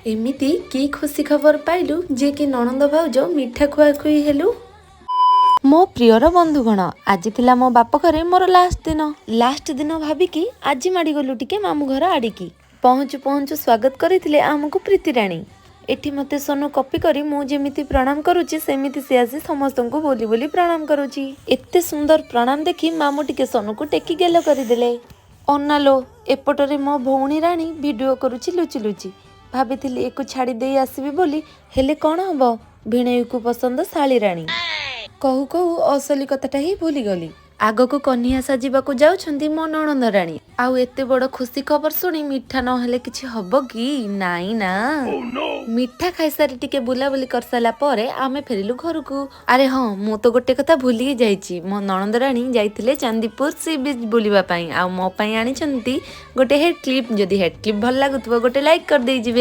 एमिति की खुशी खबर पाइलु जे कि ननंद भाउज मिठा खुआखुई हेलु। मो प्रियर बंधुगण आज थिला मो बाप घरे मोर लास्ट दिन भाबिकी आज माड़ी गलु टिके मामू घर आड़िकी पहुँचु पहुँचु स्वागत करथिले आमको प्रीति राणी। एठी मते सोनू कॉपी करी मु जेमिति प्रणाम करूची सेमिति से आसी समस्तंकु बोली बोली प्रणाम करूची। एते सुंदर प्रणाम देखी मामू टिके सोनू को टेकी गेलो करदेले। अनालो एपटरे मो भौणी राणी वीडियो करूची लुचि लुचि भाभी एको छाड़ी दे आसबी बोली हेले कौन हम भिणेई को पसंद शाली राणी कहू कहू असली कथाटा ही भूली गली। आग को कन्या साजिबाकू जाउछंती मो ननंद राणी आउ एते बड़ खुशी खबर सुनी मिठा न हेले किछि हबो कि नाई ना। मिठा खाइसारी टिके बुलाबुली कर साला परे आमे फेरिलु घर को। अरे हाँ मु तो गोटे कथा भूली ही जाइछि मो ननंद राणी जाइथिले चांदीपुर सी बीच बुलिबा पई आ मो पई आनिछंती गोटे हेड क्लिप। जदि हेड क्लिप भल लागुतबो गोटे लाइक कर देई जिवे।